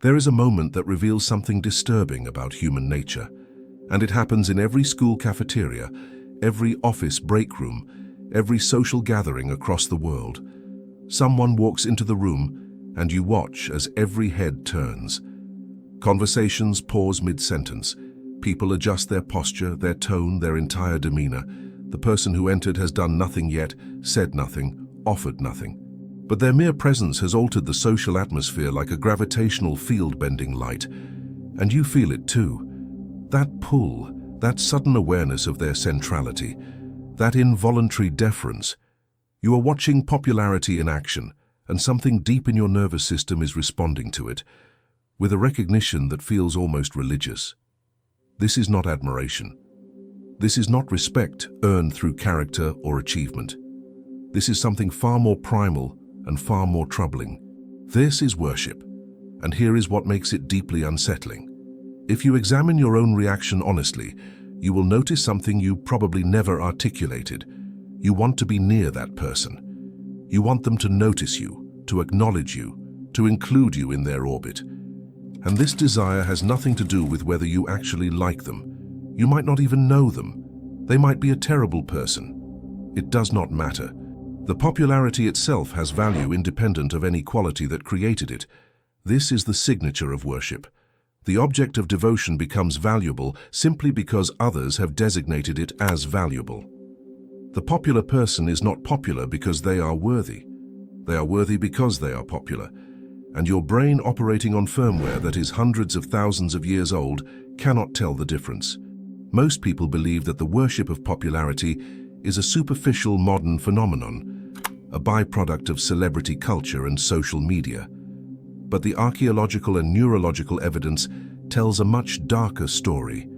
There is a moment that reveals something disturbing about human nature, and it happens in every school cafeteria, every office break room, every social gathering across the world. Someone walks into the room, and you watch as every head turns. Conversations pause mid-sentence. People adjust their posture, their tone, their entire demeanor. The person who entered has done nothing yet, said nothing, offered nothing. But their mere presence has altered the social atmosphere like a gravitational field-bending light. And you feel it too. That pull, that sudden awareness of their centrality, that involuntary deference. You are watching popularity in action, and something deep in your nervous system is responding to it, with a recognition that feels almost religious. This is not admiration. This is not respect earned through character or achievement. This is something far more primal and far more troubling. This is worship, and here is what makes it deeply unsettling. If you examine your own reaction honestly, you will notice something you probably never articulated. You want to be near that person. You want them to notice you, to acknowledge you, to include you in their orbit. And this desire has nothing to do with whether you actually like them. You might not even know them. They might be a terrible person. It does not matter. The popularity itself has value independent of any quality that created it. This is the signature of worship. The object of devotion becomes valuable simply because others have designated it as valuable. The popular person is not popular because they are worthy. They are worthy because they are popular. And your brain operating on firmware that is hundreds of thousands of years old cannot tell the difference. Most people believe that the worship of popularity is a superficial modern phenomenon, a byproduct of celebrity culture and social media. But the archaeological and neurological evidence tells a much darker story.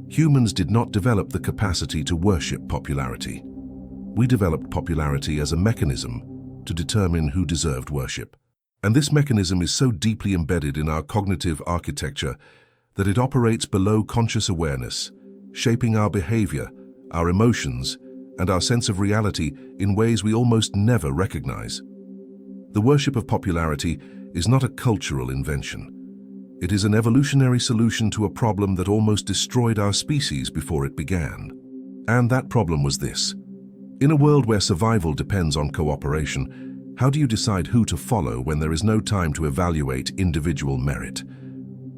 Humans did not develop the capacity to worship popularity. We developed popularity as a mechanism to determine who deserved worship. And this mechanism is so deeply embedded in our cognitive architecture that it operates below conscious awareness, shaping our behavior, our emotions, and our sense of reality in ways we almost never recognize. The worship of popularity is not a cultural invention. It is an evolutionary solution to a problem that almost destroyed our species before it began. And that problem was this. In a world where survival depends on cooperation, how do you decide who to follow when there is no time to evaluate individual merit?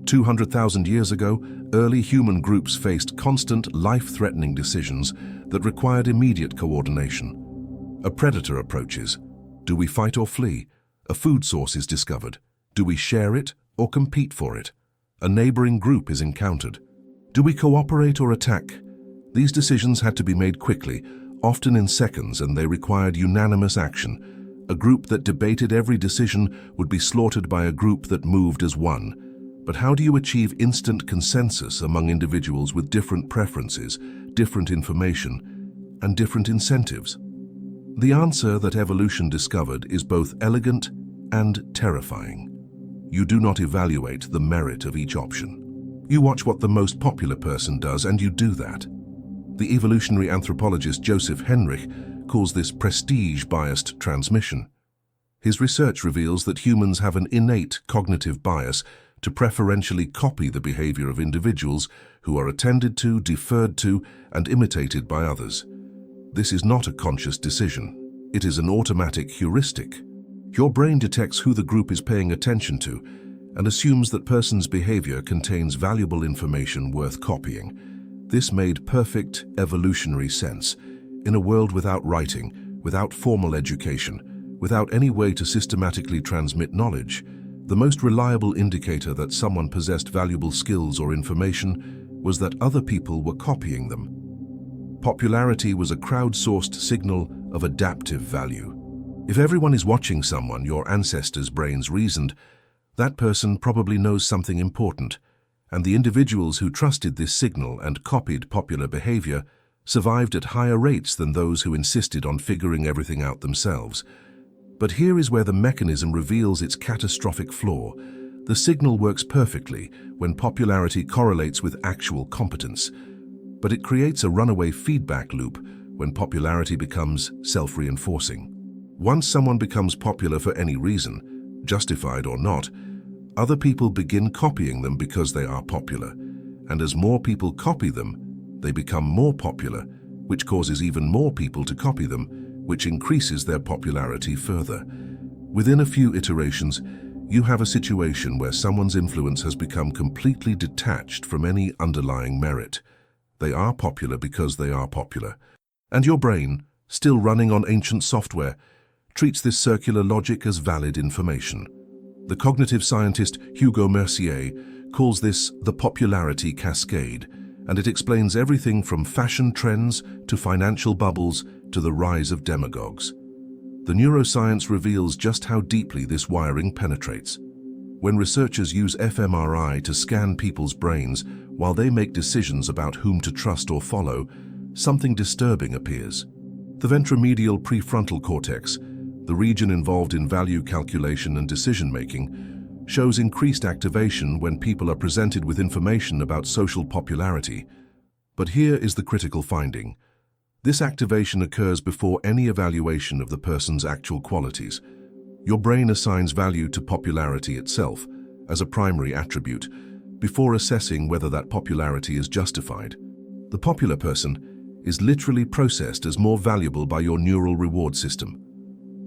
200,000 years ago, early human groups faced constant, life-threatening decisions that required immediate coordination. A predator approaches. Do we fight or flee? A food source is discovered. Do we share it or compete for it? A neighboring group is encountered. Do we cooperate or attack? These decisions had to be made quickly, often in seconds, and they required unanimous action. A group that debated every decision would be slaughtered by a group that moved as one. But how do you achieve instant consensus among individuals with different preferences, different information, and different incentives? The answer that evolution discovered is both elegant and terrifying. You do not evaluate the merit of each option. You watch what the most popular person does, and you do that. The evolutionary anthropologist Joseph Henrich calls this prestige-biased transmission. His research reveals that humans have an innate cognitive bias to preferentially copy the behavior of individuals who are attended to, deferred to, and imitated by others. This is not a conscious decision. It is an automatic heuristic. Your brain detects who the group is paying attention to and assumes that person's behavior contains valuable information worth copying. This made perfect evolutionary sense. In a world without writing, without formal education, without any way to systematically transmit knowledge, the most reliable indicator that someone possessed valuable skills or information was that other people were copying them. Popularity was a crowdsourced signal of adaptive value. If everyone is watching someone, your ancestors' brains reasoned, that person probably knows something important, and the individuals who trusted this signal and copied popular behavior survived at higher rates than those who insisted on figuring everything out themselves. But here is where the mechanism reveals its catastrophic flaw. The signal works perfectly when popularity correlates with actual competence, but it creates a runaway feedback loop when popularity becomes self-reinforcing. Once someone becomes popular for any reason, justified or not, Other people begin copying them because they are popular, and as more people copy them, they become more popular, which causes even more people to copy them, which increases their popularity further. Within a few iterations, you have a situation where someone's influence has become completely detached from any underlying merit. They are popular because they are popular. And your brain, still running on ancient software, treats this circular logic as valid information. The cognitive scientist Hugo Mercier calls this the popularity cascade, and it explains everything from fashion trends to financial bubbles to the rise of demagogues. The neuroscience reveals just how deeply this wiring penetrates. When researchers use fMRI to scan people's brains while they make decisions about whom to trust or follow, something disturbing appears. The ventromedial prefrontal cortex, the region involved in value calculation and decision-making, shows increased activation when people are presented with information about social popularity. But here is the critical finding. This activation occurs before any evaluation of the person's actual qualities. Your brain assigns value to popularity itself as a primary attribute before assessing whether that popularity is justified. The popular person is literally processed as more valuable by your neural reward system.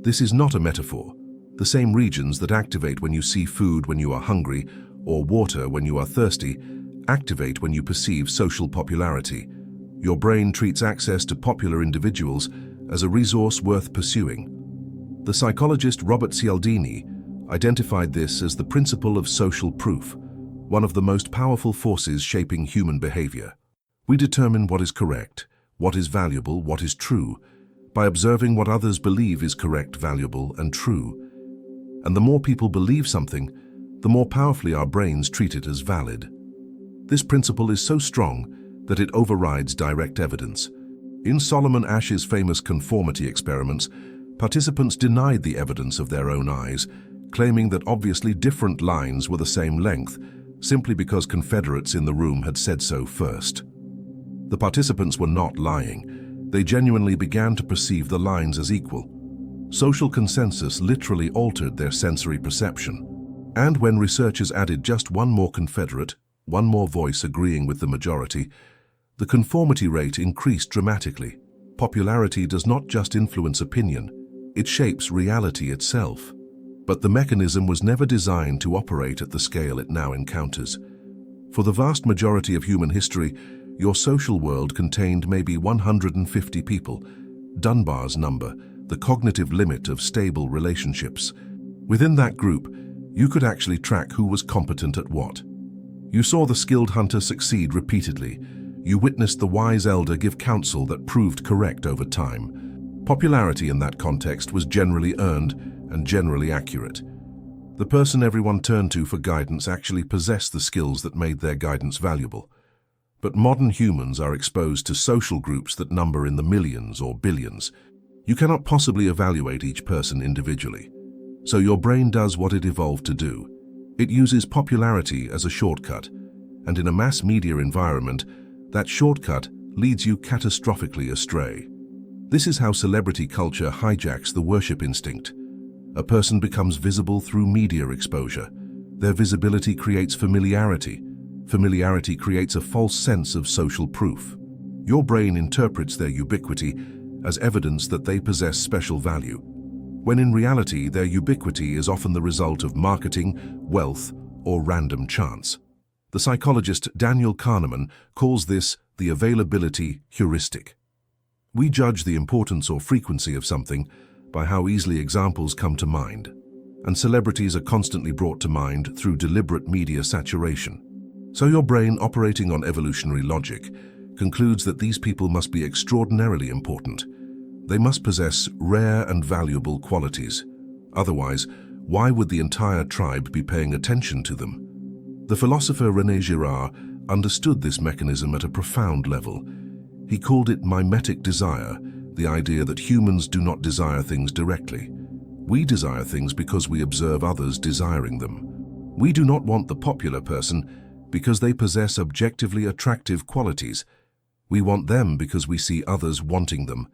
This is not a metaphor. The same regions that activate when you see food when you are hungry or water when you are thirsty activate when you perceive social popularity. Your brain treats access to popular individuals as a resource worth pursuing. The psychologist Robert Cialdini identified this as the principle of social proof, one of the most powerful forces shaping human behavior. We determine what is correct, what is valuable, what is true, by observing what others believe is correct, valuable, and true. And the more people believe something, the more powerfully our brains treat it as valid. This principle is so strong that it overrides direct evidence. In Solomon Asch's famous conformity experiments, participants denied the evidence of their own eyes, claiming that obviously different lines were the same length, simply because Confederates in the room had said so first. The participants were not lying. They genuinely began to perceive the lines as equal. Social consensus literally altered their sensory perception. And when researchers added just one more Confederate, one more voice agreeing with the majority, the conformity rate increased dramatically. Popularity does not just influence opinion, it shapes reality itself. But the mechanism was never designed to operate at the scale it now encounters. For the vast majority of human history, your social world contained maybe 150 people, Dunbar's number, the cognitive limit of stable relationships. Within that group, you could actually track who was competent at what. You saw the skilled hunter succeed repeatedly. You witnessed the wise elder give counsel that proved correct over time. Popularity in that context was generally earned and generally accurate. The person everyone turned to for guidance actually possessed the skills that made their guidance valuable. But modern humans are exposed to social groups that number in the millions or billions. You cannot possibly evaluate each person individually. So your brain does what it evolved to do. It uses popularity as a shortcut, and in a mass media environment, that shortcut leads you catastrophically astray. This is how celebrity culture hijacks the worship instinct. A person becomes visible through media exposure. Their visibility creates familiarity. Familiarity creates a false sense of social proof. Your brain interprets their ubiquity as evidence that they possess special value, when in reality their ubiquity is often the result of marketing, wealth, or random chance. The psychologist Daniel Kahneman calls this the availability heuristic. We judge the importance or frequency of something by how easily examples come to mind, and celebrities are constantly brought to mind through deliberate media saturation. So your brain, operating on evolutionary logic, concludes that these people must be extraordinarily important. They must possess rare and valuable qualities. Otherwise, why would the entire tribe be paying attention to them? The philosopher René Girard understood this mechanism at a profound level. He called it mimetic desire, the idea that humans do not desire things directly. We desire things because we observe others desiring them. We do not want the popular person because they possess objectively attractive qualities. We want them because we see others wanting them.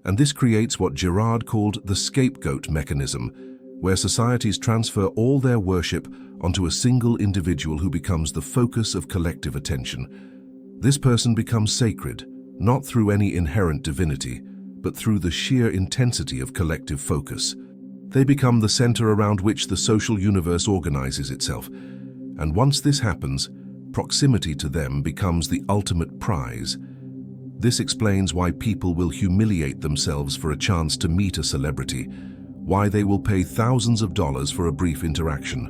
And this creates what Girard called the scapegoat mechanism, where societies transfer all their worship onto a single individual who becomes the focus of collective attention. This person becomes sacred, not through any inherent divinity, but through the sheer intensity of collective focus. They become the center around which the social universe organizes itself. And once this happens, proximity to them becomes the ultimate prize. This explains why people will humiliate themselves for a chance to meet a celebrity, why they will pay thousands of dollars for a brief interaction,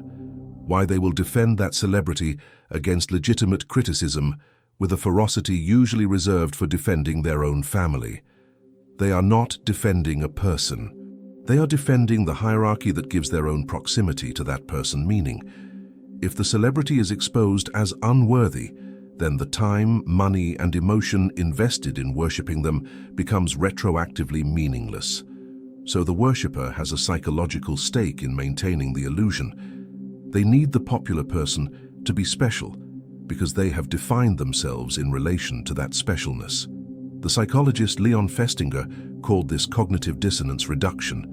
why they will defend that celebrity against legitimate criticism with a ferocity usually reserved for defending their own family. They are not defending a person. They are defending the hierarchy that gives their own proximity to that person meaning. If the celebrity is exposed as unworthy, then the time, money, and emotion invested in worshipping them becomes retroactively meaningless. So the worshipper has a psychological stake in maintaining the illusion. They need the popular person to be special because they have defined themselves in relation to that specialness. The psychologist Leon Festinger called this cognitive dissonance reduction.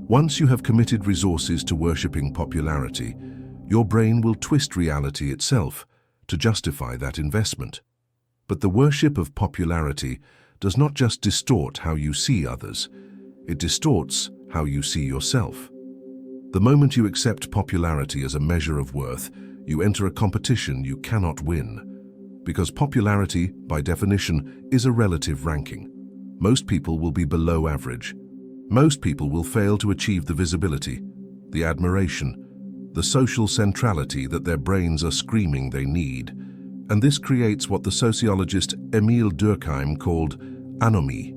Once you have committed resources to worshipping popularity, your brain will twist reality itself to justify that investment. But the worship of popularity does not just distort how you see others, it distorts how you see yourself. The moment you accept popularity as a measure of worth, you enter a competition you cannot win. Because popularity, by definition, is a relative ranking. Most people will be below average. Most people will fail to achieve the visibility, the admiration, the social centrality that their brains are screaming they need. And this creates what the sociologist Emile Durkheim called anomie,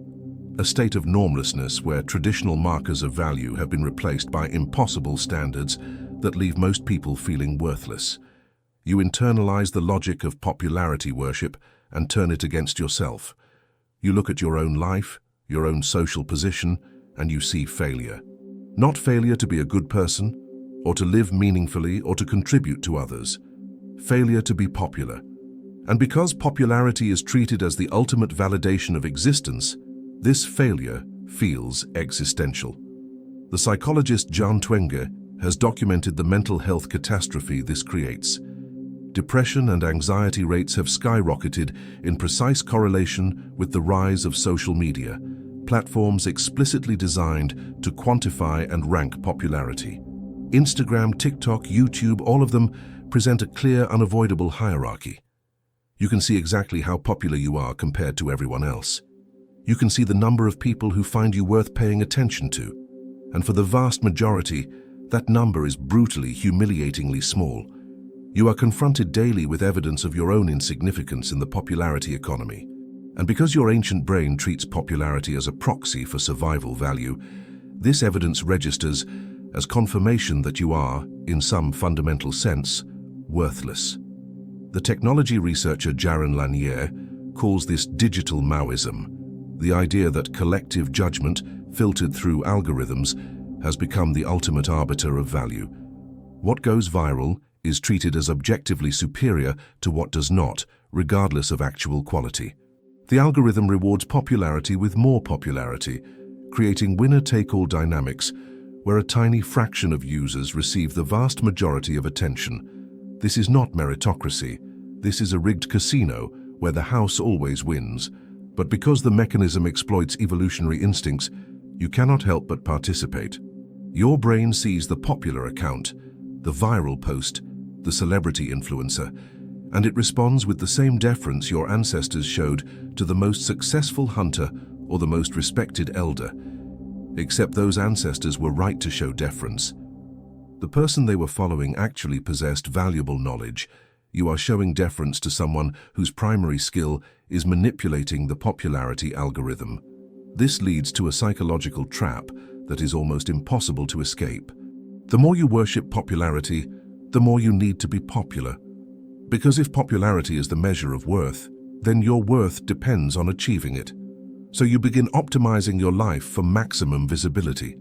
a state of normlessness where traditional markers of value have been replaced by impossible standards that leave most people feeling worthless. You internalize the logic of popularity worship and turn it against yourself. You look at your own life, your own social position, and you see failure. Not failure to be a good person, or to live meaningfully, or to contribute to others. Failure to be popular. And because popularity is treated as the ultimate validation of existence, this failure feels existential. The psychologist John Twenge has documented the mental health catastrophe this creates. Depression and anxiety rates have skyrocketed in precise correlation with the rise of social media, platforms explicitly designed to quantify and rank popularity. Instagram, TikTok, YouTube, all of them present a clear, unavoidable hierarchy. You can see exactly how popular you are compared to everyone else. You can see the number of people who find you worth paying attention to. And for the vast majority, that number is brutally, humiliatingly small. You are confronted daily with evidence of your own insignificance in the popularity economy. And because your ancient brain treats popularity as a proxy for survival value, this evidence registers as confirmation that you are, in some fundamental sense, worthless. The technology researcher Jaron Lanier calls this digital Maoism, the idea that collective judgment, filtered through algorithms, has become the ultimate arbiter of value. What goes viral is treated as objectively superior to what does not, regardless of actual quality. The algorithm rewards popularity with more popularity, creating winner-take-all dynamics where a tiny fraction of users receive the vast majority of attention. This is not meritocracy. This is a rigged casino where the house always wins. But because the mechanism exploits evolutionary instincts, you cannot help but participate. Your brain sees the popular account, the viral post, the celebrity influencer, and it responds with the same deference your ancestors showed to the most successful hunter or the most respected elder. Except those ancestors were right to show deference. The person they were following actually possessed valuable knowledge. You are showing deference to someone whose primary skill is manipulating the popularity algorithm. This leads to a psychological trap that is almost impossible to escape. The more you worship popularity, the more you need to be popular. Because if popularity is the measure of worth, then your worth depends on achieving it. So you begin optimizing your life for maximum visibility.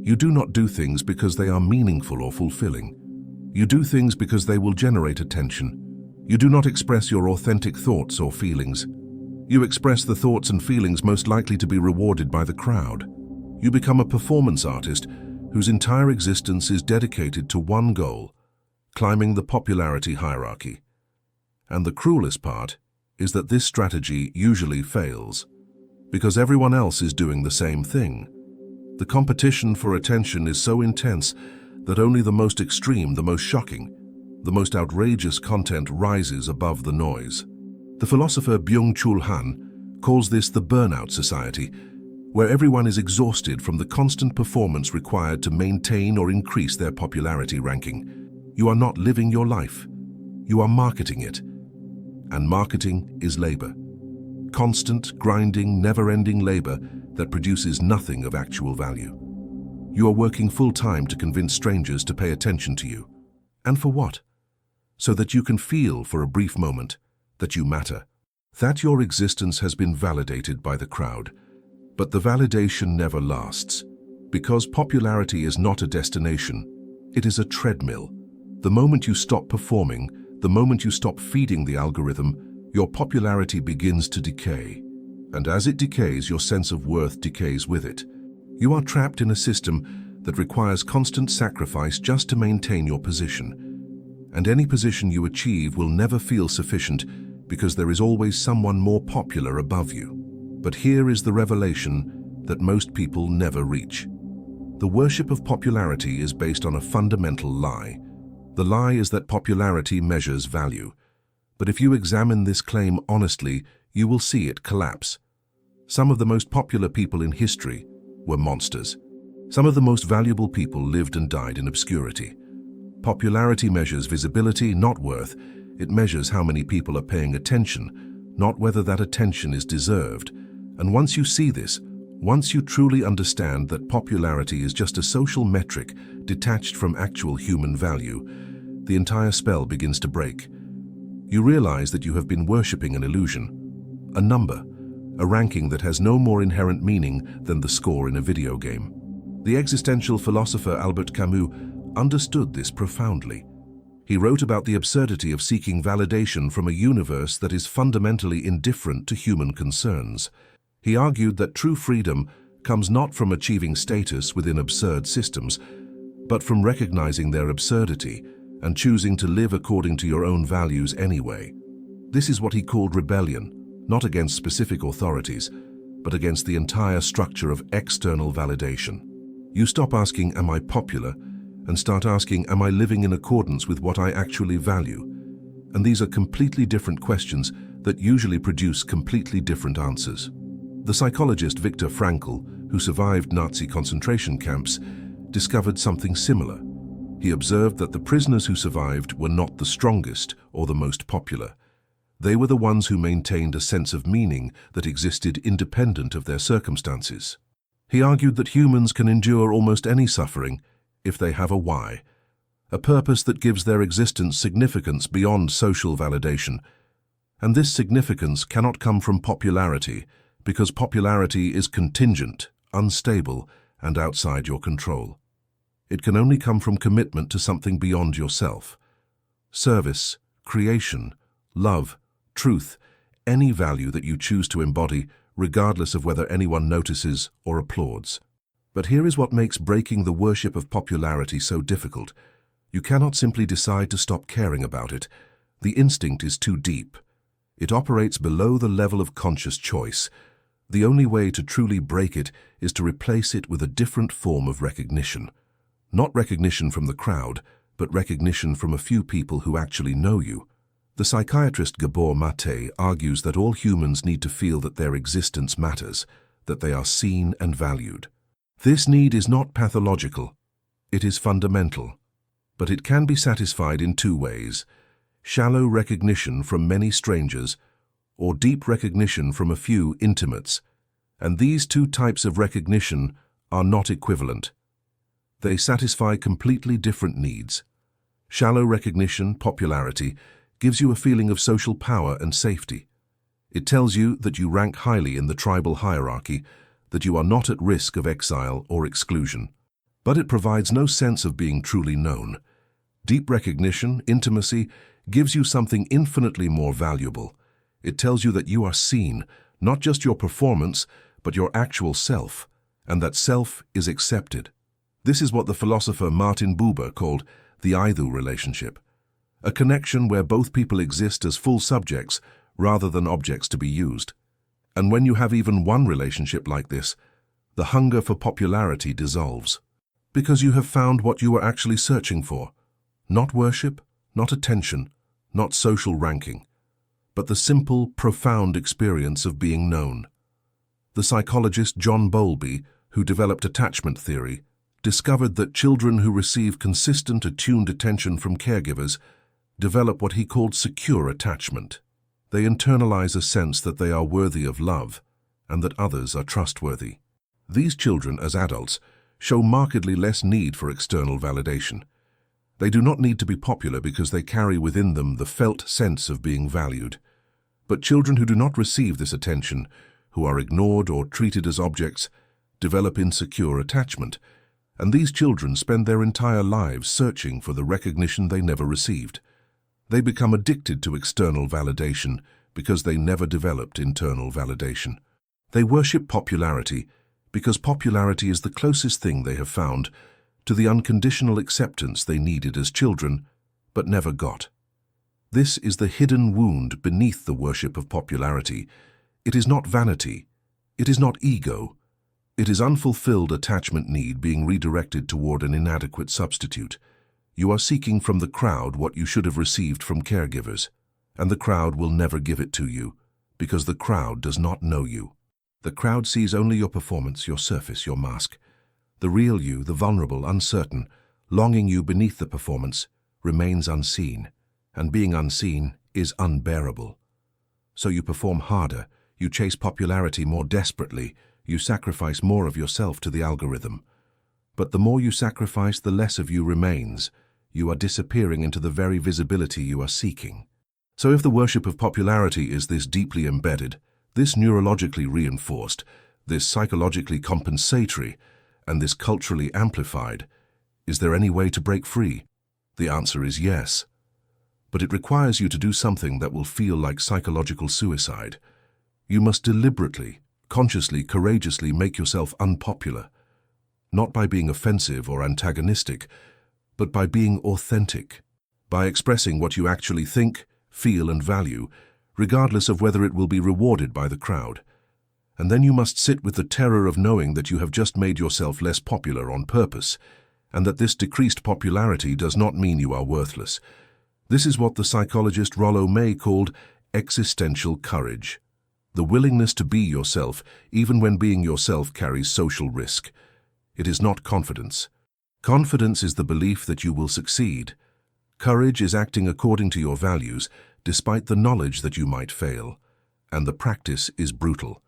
You do not do things because they are meaningful or fulfilling. You do things because they will generate attention. You do not express your authentic thoughts or feelings. You express the thoughts and feelings most likely to be rewarded by the crowd. You become a performance artist whose entire existence is dedicated to one goal: climbing the popularity hierarchy. And the cruelest part is that this strategy usually fails, because everyone else is doing the same thing. The competition for attention is so intense that only the most extreme, the most shocking, the most outrageous content rises above the noise. The philosopher Byung-Chul Han calls this the burnout society, where everyone is exhausted from the constant performance required to maintain or increase their popularity ranking. You are not living your life. You are marketing it. And marketing is labor. Constant, grinding, never-ending labor that produces nothing of actual value. You are working full-time to convince strangers to pay attention to you. And for what? So that you can feel for a brief moment that you matter, that your existence has been validated by the crowd. But the validation never lasts, because popularity is not a destination, it is a treadmill. The moment you stop performing, the moment you stop feeding the algorithm, your popularity begins to decay. And as it decays, your sense of worth decays with it. You are trapped in a system that requires constant sacrifice just to maintain your position. And any position you achieve will never feel sufficient because there is always someone more popular above you. But here is the revelation that most people never reach. The worship of popularity is based on a fundamental lie. The lie is that popularity measures value. But if you examine this claim honestly, you will see it collapse. Some of the most popular people in history were monsters. Some of the most valuable people lived and died in obscurity. Popularity measures visibility, not worth. It measures how many people are paying attention, not whether that attention is deserved. And once you see this, once you truly understand that popularity is just a social metric detached from actual human value, the entire spell begins to break. You realize that you have been worshipping an illusion, a number, a ranking that has no more inherent meaning than the score in a video game. The existential philosopher Albert Camus understood this profoundly. He wrote about the absurdity of seeking validation from a universe that is fundamentally indifferent to human concerns. He argued that true freedom comes not from achieving status within absurd systems, but from recognizing their absurdity and choosing to live according to your own values anyway. This is what he called rebellion, not against specific authorities, but against the entire structure of external validation. You stop asking, "Am I popular?" and start asking, "Am I living in accordance with what I actually value?" And these are completely different questions that usually produce completely different answers. The psychologist Viktor Frankl, who survived Nazi concentration camps, discovered something similar. He observed that the prisoners who survived were not the strongest or the most popular. They were the ones who maintained a sense of meaning that existed independent of their circumstances. He argued that humans can endure almost any suffering if they have a why, a purpose that gives their existence significance beyond social validation. And this significance cannot come from popularity, because popularity is contingent, unstable, and outside your control. It can only come from commitment to something beyond yourself. Service, creation, love, truth, any value that you choose to embody, regardless of whether anyone notices or applauds. But here is what makes breaking the worship of popularity so difficult. You cannot simply decide to stop caring about it. The instinct is too deep. It operates below the level of conscious choice. The only way to truly break it is to replace it with a different form of recognition. Not recognition from the crowd, but recognition from a few people who actually know you. The psychiatrist Gabor Mate argues that all humans need to feel that their existence matters, that they are seen and valued. This need is not pathological. It is fundamental. But it can be satisfied in two ways: shallow recognition from many strangers, or deep recognition from a few intimates. And these two types of recognition are not equivalent. They satisfy completely different needs. Shallow recognition, popularity, gives you a feeling of social power and safety. It tells you that you rank highly in the tribal hierarchy, that you are not at risk of exile or exclusion. But it provides no sense of being truly known. Deep recognition, intimacy, gives you something infinitely more valuable. It tells you that you are seen, not just your performance, but your actual self, and that self is accepted. This is what the philosopher Martin Buber called the Idhu relationship, a connection where both people exist as full subjects rather than objects to be used. And when you have even one relationship like this, the hunger for popularity dissolves, because you have found what you were actually searching for. Not worship, not attention, not social ranking, but the simple, profound experience of being known. The psychologist John Bowlby, who developed attachment theory, discovered that children who receive consistent, attuned attention from caregivers develop what he called secure attachment. They internalize a sense that they are worthy of love and that others are trustworthy. These children, as adults, show markedly less need for external validation. They do not need to be popular because they carry within them the felt sense of being valued. But children who do not receive this attention, who are ignored or treated as objects, develop insecure attachment, and these children spend their entire lives searching for the recognition they never received. They become addicted to external validation because they never developed internal validation. They worship popularity because popularity is the closest thing they have found to the unconditional acceptance they needed as children, but never got. This is the hidden wound beneath the worship of popularity. It is not vanity. It is not ego. It is unfulfilled attachment need being redirected toward an inadequate substitute. You are seeking from the crowd what you should have received from caregivers, and the crowd will never give it to you because the crowd does not know you. The crowd sees only your performance, your surface, your mask. The real you, the vulnerable, uncertain, longing you beneath the performance, remains unseen, and being unseen is unbearable. So you perform harder, you chase popularity more desperately, you sacrifice more of yourself to the algorithm. But the more you sacrifice, the less of you remains. You are disappearing into the very visibility you are seeking. So if the worship of popularity is this deeply embedded, this neurologically reinforced, this psychologically compensatory, and this culturally amplified, is there any way to break free? The answer is yes. But it requires you to do something that will feel like psychological suicide. You must deliberately, consciously, courageously make yourself unpopular, not by being offensive or antagonistic, but by being authentic, by expressing what you actually think, feel, and value, regardless of whether it will be rewarded by the crowd. And then you must sit with the terror of knowing that you have just made yourself less popular on purpose, and that this decreased popularity does not mean you are worthless. This is what the psychologist Rollo May called existential courage. The willingness to be yourself, even when being yourself carries social risk. It is not confidence. Confidence is the belief that you will succeed. Courage is acting according to your values, despite the knowledge that you might fail. And the practice is brutal.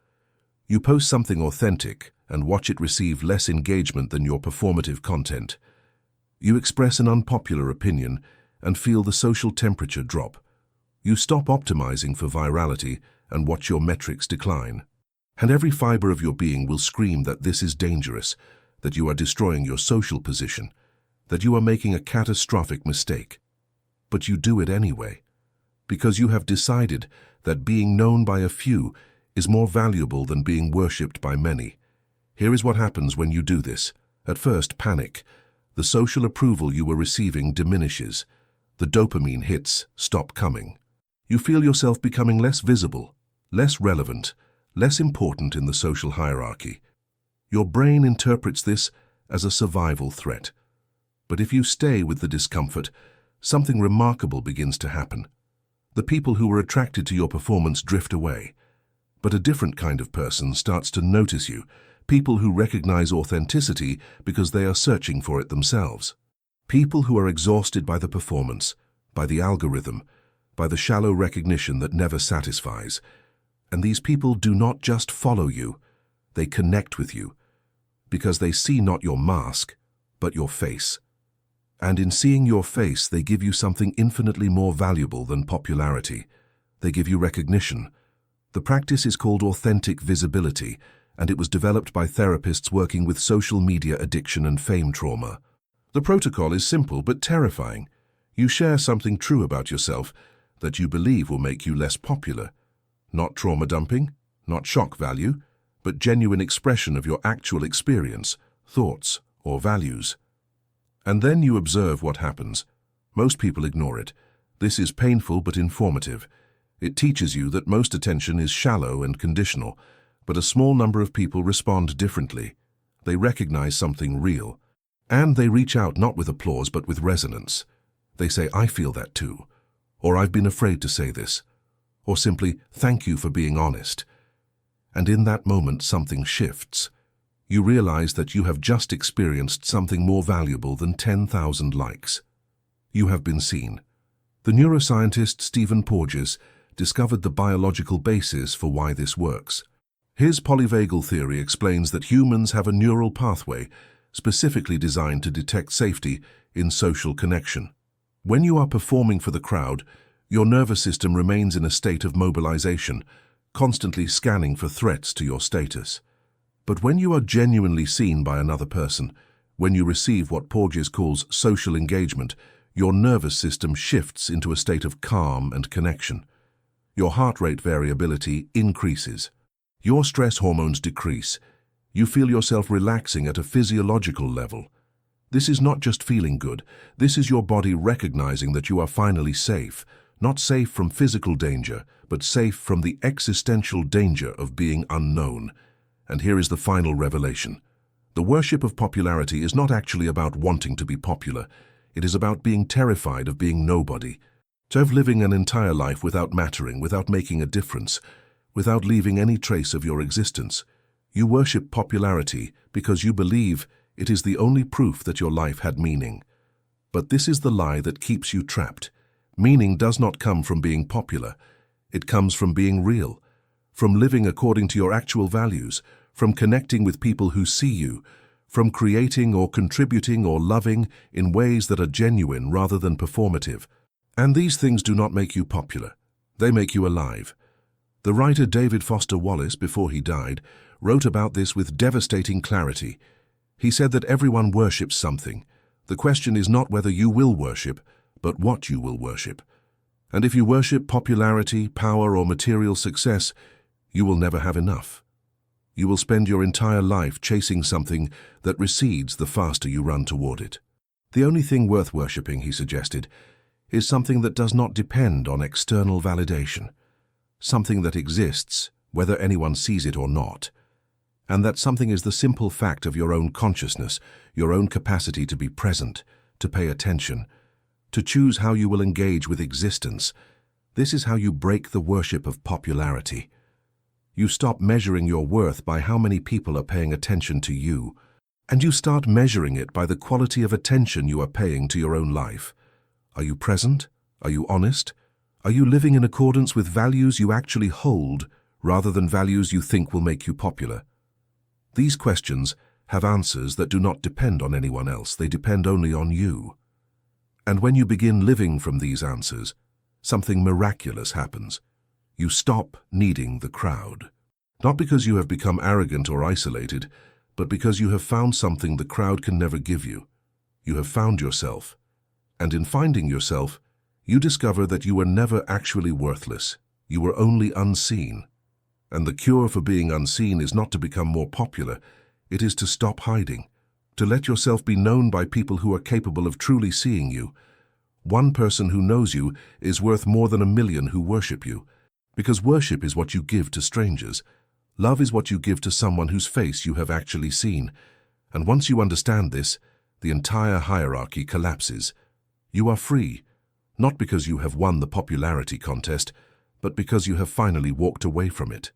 You post something authentic and watch it receive less engagement than your performative content. You express an unpopular opinion and feel the social temperature drop. You stop optimizing for virality and watch your metrics decline. And every fiber of your being will scream that this is dangerous, that you are destroying your social position, that you are making a catastrophic mistake. But you do it anyway, because you have decided that being known by a few is more valuable than being worshipped by many. Here is what happens when you do this. At first, panic. The social approval you were receiving diminishes. The dopamine hits stop coming. You feel yourself becoming less visible, less relevant, less important in the social hierarchy. Your brain interprets this as a survival threat. But if you stay with the discomfort, something remarkable begins to happen. The people who were attracted to your performance drift away. But a different kind of person starts to notice you, people who recognize authenticity because they are searching for it themselves. People who are exhausted by the performance, by the algorithm, by the shallow recognition that never satisfies. And these people do not just follow you, they connect with you, because they see not your mask, but your face. And in seeing your face, they give you something infinitely more valuable than popularity. They give you recognition. The practice is called authentic visibility, and it was developed by therapists working with social media addiction and fame trauma. The protocol is simple but terrifying. You share something true about yourself that you believe will make you less popular. Not trauma dumping, not shock value, but genuine expression of your actual experience, thoughts, or values. And then you observe what happens. Most people ignore it. This is painful but informative. It teaches you that most attention is shallow and conditional, but a small number of people respond differently. They recognize something real. And they reach out not with applause but with resonance. They say, "I feel that too," or "I've been afraid to say this," or simply, "Thank you for being honest." And in that moment something shifts. You realize that you have just experienced something more valuable than 10,000 likes. You have been seen. The neuroscientist Stephen Porges discovered the biological basis for why this works. His polyvagal theory explains that humans have a neural pathway specifically designed to detect safety in social connection. When you are performing for the crowd, your nervous system remains in a state of mobilization, constantly scanning for threats to your status. But when you are genuinely seen by another person, when you receive what Porges calls social engagement, your nervous system shifts into a state of calm and connection. Your heart rate variability increases. Your stress hormones decrease. You feel yourself relaxing at a physiological level. This is not just feeling good. This is your body recognizing that you are finally safe. Not safe from physical danger, but safe from the existential danger of being unknown. And here is the final revelation. The worship of popularity is not actually about wanting to be popular. It is about being terrified of being nobody. Of living an entire life without mattering, without making a difference, without leaving any trace of your existence. You worship popularity because you believe it is the only proof that your life had meaning. But this is the lie that keeps you trapped. Meaning does not come from being popular. It comes from being real, from living according to your actual values, from connecting with people who see you, from creating or contributing or loving in ways that are genuine rather than performative. And these things do not make you popular. They make you alive. The writer David Foster Wallace, before he died, wrote about this with devastating clarity. He said that everyone worships something. The question is not whether you will worship, but what you will worship. And if you worship popularity, power, or material success, you will never have enough. You will spend your entire life chasing something that recedes the faster you run toward it. The only thing worth worshipping, he suggested, is something that does not depend on external validation, something that exists whether anyone sees it or not. And that something is the simple fact of your own consciousness, your own capacity to be present, to pay attention, to choose how you will engage with existence. This is how you break the worship of popularity. You stop measuring your worth by how many people are paying attention to you, and you start measuring it by the quality of attention you are paying to your own life. Are you present? Are you honest? Are you living in accordance with values you actually hold rather than values you think will make you popular? These questions have answers that do not depend on anyone else. They depend only on you. And when you begin living from these answers, something miraculous happens. You stop needing the crowd. Not because you have become arrogant or isolated, but because you have found something the crowd can never give you. You have found yourself. And in finding yourself, you discover that you were never actually worthless. You were only unseen. And the cure for being unseen is not to become more popular. It is to stop hiding, to let yourself be known by people who are capable of truly seeing you. One person who knows you is worth more than 1,000,000 who worship you, because worship is what you give to strangers. Love is what you give to someone whose face you have actually seen. And once you understand this, the entire hierarchy collapses. You are free, not because you have won the popularity contest, but because you have finally walked away from it.